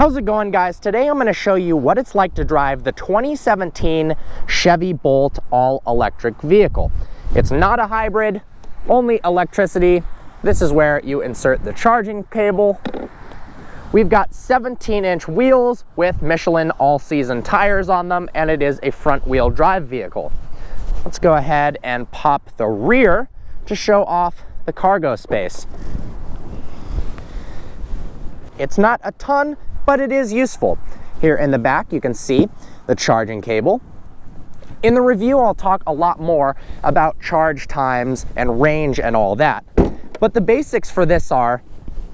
How's it going, guys? Today I'm going to show you what it's like to drive the 2017 Chevy Bolt all-electric vehicle. It's not a hybrid, only electricity. This is where you insert the charging cable. We've got 17-inch wheels with Michelin all-season tires on them, and it is a front-wheel drive vehicle. Let's go ahead and pop the rear to show off the cargo space. It's not a ton, but it is useful. Here in the back, you can see the charging cable. In the review, I'll talk a lot more about charge times and range and all that. But the basics for this are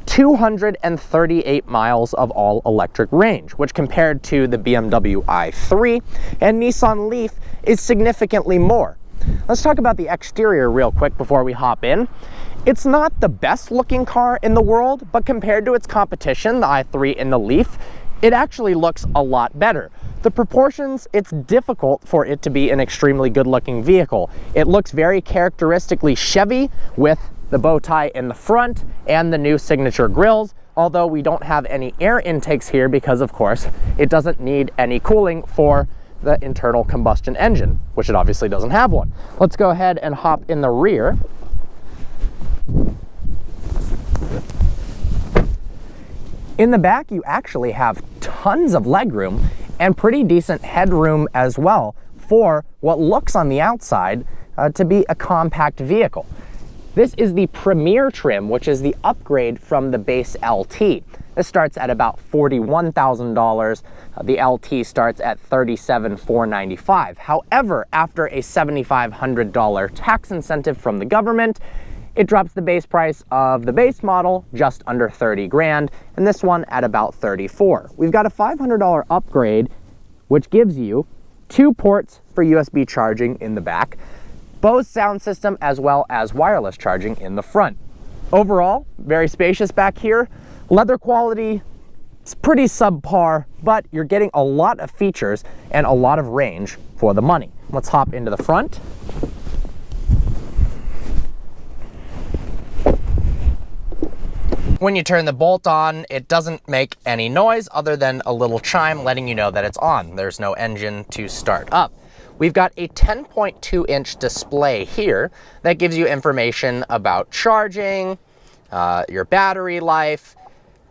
238 miles of all-electric range, which compared to the BMW i3 and Nissan Leaf is significantly more. Let's talk about the exterior real quick before we hop in. It's not the best looking car in the world, but compared to its competition, the i3 and the Leaf, it actually looks a lot better. The proportions, it's difficult for it to be an extremely good looking vehicle. It looks very characteristically Chevy with the bow tie in the front and the new signature grills, although we don't have any air intakes here because, of course, it doesn't need any cooling for the internal combustion engine, which it obviously doesn't have one. Let's go ahead and hop in the rear. In the back, you actually have tons of legroom and pretty decent headroom as well for what looks on the outside to be a compact vehicle. This is the Premier trim, which is the upgrade from the base LT. This starts at about $41,000. The LT starts at $37,495. However, after a $7,500 tax incentive from the government, it drops the base price of the base model just under 30 grand, and this one at about 34. We've got a $500 upgrade, which gives you 2 ports for USB charging in the back, Bose sound system, as well as wireless charging in the front. Overall, very spacious back here. Leather quality is pretty subpar, but you're getting a lot of features and a lot of range for the money. Let's hop into the front. When you turn the Bolt on, it doesn't make any noise other than a little chime letting you know that it's on. There's no engine to start up. We've got a 10.2-inch display here that gives you information about charging, your battery life,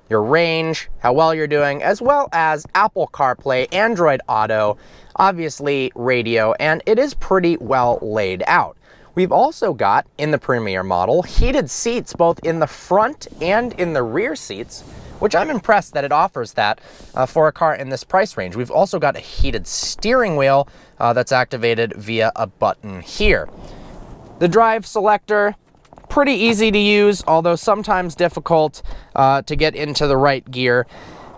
your range, how well you're doing, as well as Apple CarPlay, Android Auto, obviously radio, and it is pretty well laid out. We've also got, in the Premier model, heated seats both in the front and in the rear seats, which I'm impressed that it offers that for a car in this price range. We've also got a heated steering wheel that's activated via a button here. The drive selector, pretty easy to use, although sometimes difficult to get into the right gear.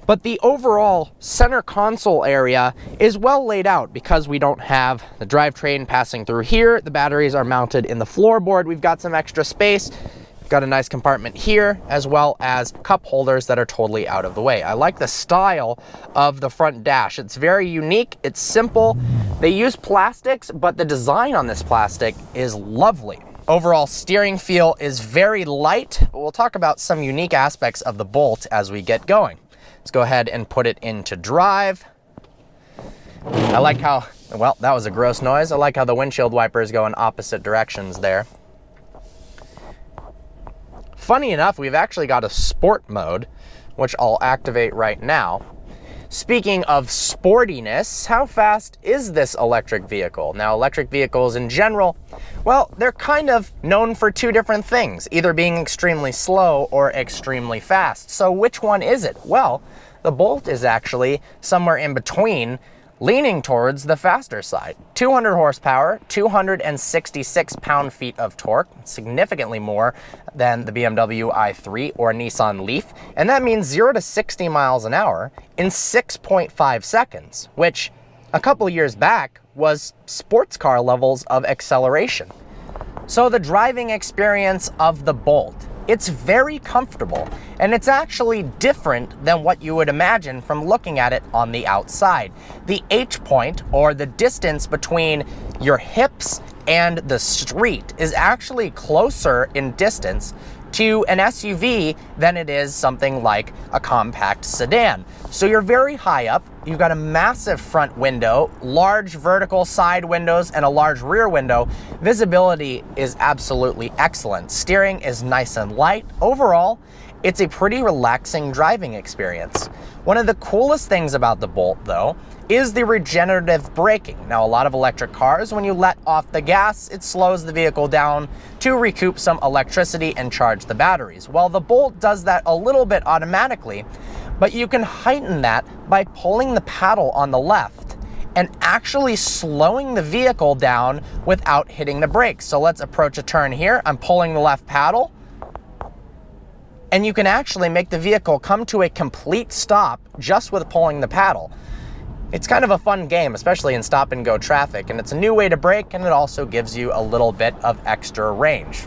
But the overall center console area is well laid out because we don't have the drivetrain passing through here. The batteries are mounted in the floorboard. We've got some extra space. We've got a nice compartment here, as well as cup holders that are totally out of the way. I like the style of the front dash. It's very unique. It's simple. They use plastics, but the design on this plastic is lovely. Overall steering feel is very light. We'll talk about some unique aspects of the Bolt as we get going. Let's go ahead and put it into drive. I like how, well, that was a gross noise. I like how the windshield wipers go in opposite directions there. Funny enough, we've actually got a sport mode, which I'll activate right now. Speaking of sportiness, how fast is this electric vehicle? Now, electric vehicles in general, well, they're kind of known for 2 different things, either being extremely slow or extremely fast. So which one is it? Well, the Bolt is actually somewhere in between, leaning towards the faster side. 200 horsepower, 266 pound-feet of torque, significantly more than the BMW i3 or Nissan Leaf, and that means 0 to 60 miles an hour in 6.5 seconds, which a couple years back was sports car levels of acceleration. So the driving experience of the Bolt, it's very comfortable, and it's actually different than what you would imagine from looking at it on the outside. The H point, or the distance between your hips and the street, is actually closer in distance to an SUV than it is something like a compact sedan. So you're very high up, you've got a massive front window, large vertical side windows, and a large rear window. Visibility is absolutely excellent. Steering is nice and light. Overall, it's a pretty relaxing driving experience. One of the coolest things about the Bolt, though, is the regenerative braking. Now, a lot of electric cars, when you let off the gas, it slows the vehicle down to recoup some electricity and charge the batteries. Well, the Bolt does that a little bit automatically, but you can heighten that by pulling the paddle on the left and actually slowing the vehicle down without hitting the brakes. So let's approach a turn here. I'm pulling the left paddle, and you can actually make the vehicle come to a complete stop just with pulling the paddle. It's kind of a fun game, especially in stop and go traffic, and it's a new way to brake, and it also gives you a little bit of extra range.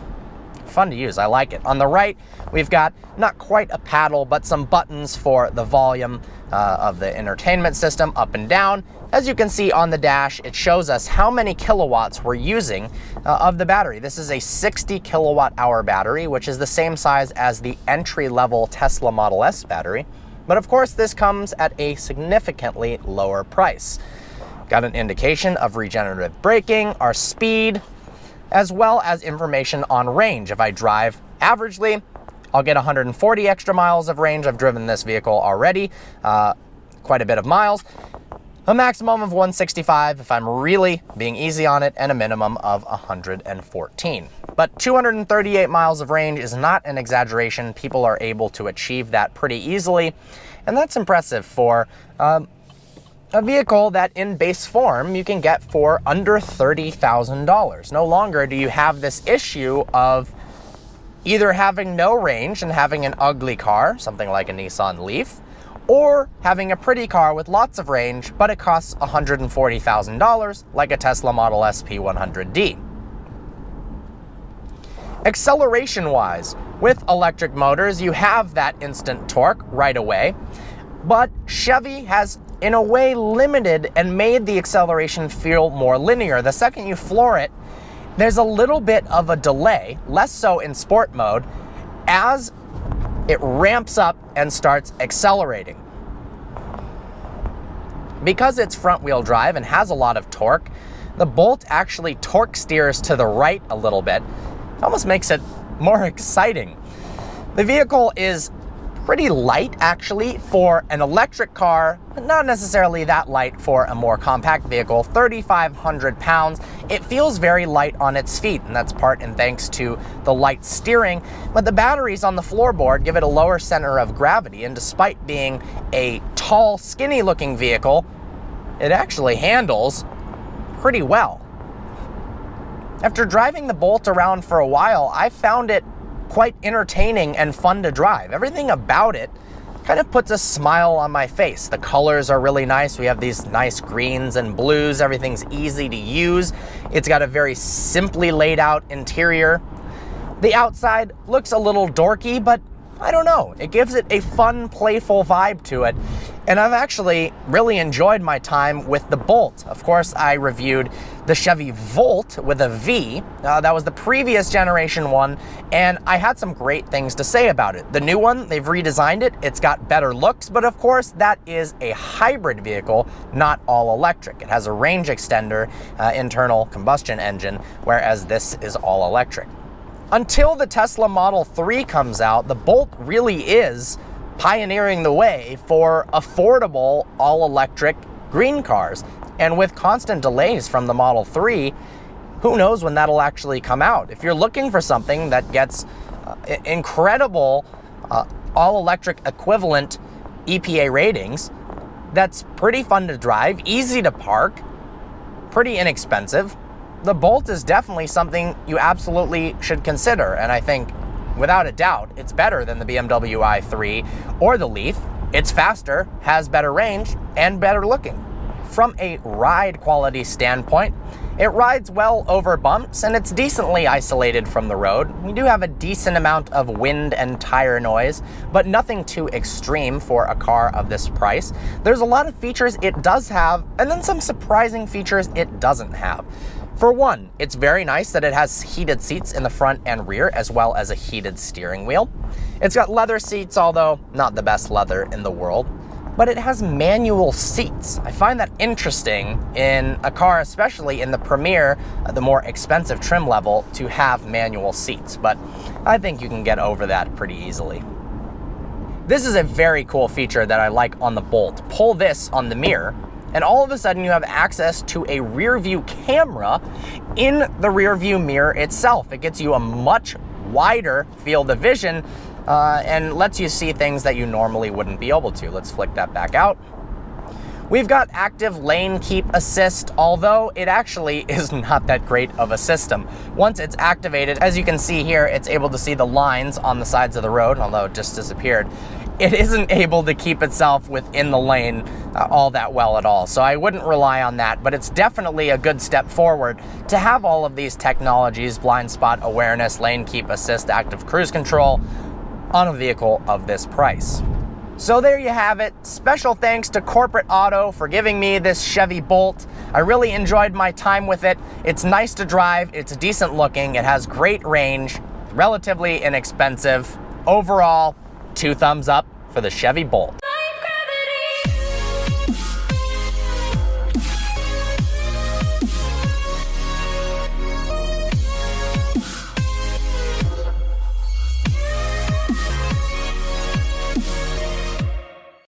Fun to use, I like it. On the right, we've got not quite a paddle, but some buttons for the volume of the entertainment system up and down. As you can see on the dash, it shows us how many kilowatts we're using of the battery. This is a 60 kilowatt hour battery, which is the same size as the entry-level Tesla Model S battery. But of course, this comes at a significantly lower price. Got an indication of regenerative braking, our speed, as well as information on range. If I drive averagely, I'll get 140 extra miles of range. I've driven this vehicle already, quite a bit of miles. A maximum of 165 if I'm really being easy on it, and a minimum of 114. But 238 miles of range is not an exaggeration. People are able to achieve that pretty easily, and that's impressive for a vehicle that in base form you can get for under $30,000. No longer do you have this issue of either having no range and having an ugly car, something like a Nissan Leaf, or having a pretty car with lots of range, but it costs $140,000, like a Tesla Model S P100D. Acceleration-wise, with electric motors, you have that instant torque right away, but Chevy has, in a way, limited and made the acceleration feel more linear. The second you floor it, there's a little bit of a delay, less so in sport mode, as it ramps up and starts accelerating. Because it's front-wheel drive and has a lot of torque, the Bolt actually torque steers to the right a little bit. It almost makes it more exciting. The vehicle is pretty light, actually, for an electric car, but not necessarily that light for a more compact vehicle. 3,500 pounds. It feels very light on its feet, and that's part and thanks to the light steering, but the batteries on the floorboard give it a lower center of gravity, and despite being a tall, skinny-looking vehicle, it actually handles pretty well. After driving the Bolt around for a while, I found it quite entertaining and fun to drive. Everything about it kind of puts a smile on my face. The colors are really nice. We have these nice greens and blues. Everything's easy to use. It's got a very simply laid out interior. The outside looks a little dorky, but I don't know. It gives it a fun, playful vibe to it. And I've actually really enjoyed my time with the Bolt. Of course, I reviewed the Chevy Volt with a V. That was the previous generation one, and I had some great things to say about it. The new one, they've redesigned it. It's got better looks, but of course, that is a hybrid vehicle, not all electric. It has a range extender, internal combustion engine, whereas this is all electric. Until the Tesla Model 3 comes out, the Bolt really is pioneering the way for affordable all-electric green cars. And with constant delays from the Model 3, who knows when that'll actually come out. If you're looking for something that gets incredible all-electric equivalent EPA ratings, that's pretty fun to drive, easy to park, pretty inexpensive, the Bolt is definitely something you absolutely should consider. And I think, without a doubt, it's better than the BMW i3 or the Leaf. It's faster, has better range, and better looking. From a ride quality standpoint, it rides well over bumps, and it's decently isolated from the road. We do have a decent amount of wind and tire noise, but nothing too extreme for a car of this price. There's a lot of features it does have, and then some surprising features it doesn't have. For one, it's very nice that it has heated seats in the front and rear, as well as a heated steering wheel. It's got leather seats, although not the best leather in the world, but it has manual seats. I find that interesting in a car, especially in the Premier, the more expensive trim level, to have manual seats, but I think you can get over that pretty easily. This is a very cool feature that I like on the Bolt. Pull this on the mirror, and all of a sudden you have access to a rear view camera in the rear view mirror itself. It gets you a much wider field of vision and lets you see things that you normally wouldn't be able to. Let's flick that back out. We've got active lane keep assist, although it actually is not that great of a system. Once it's activated, as you can see here, it's able to see the lines on the sides of the road, although it just disappeared. It isn't able to keep itself within the lane all that well at all. So I wouldn't rely on that, but it's definitely a good step forward to have all of these technologies, blind spot awareness, lane keep assist, active cruise control, on a vehicle of this price. So there you have it. Special thanks to Corporate Auto for giving me this Chevy Bolt. I really enjoyed my time with it. It's nice to drive, it's decent looking, it has great range, relatively inexpensive. Overall, 2 thumbs up for the Chevy Bolt.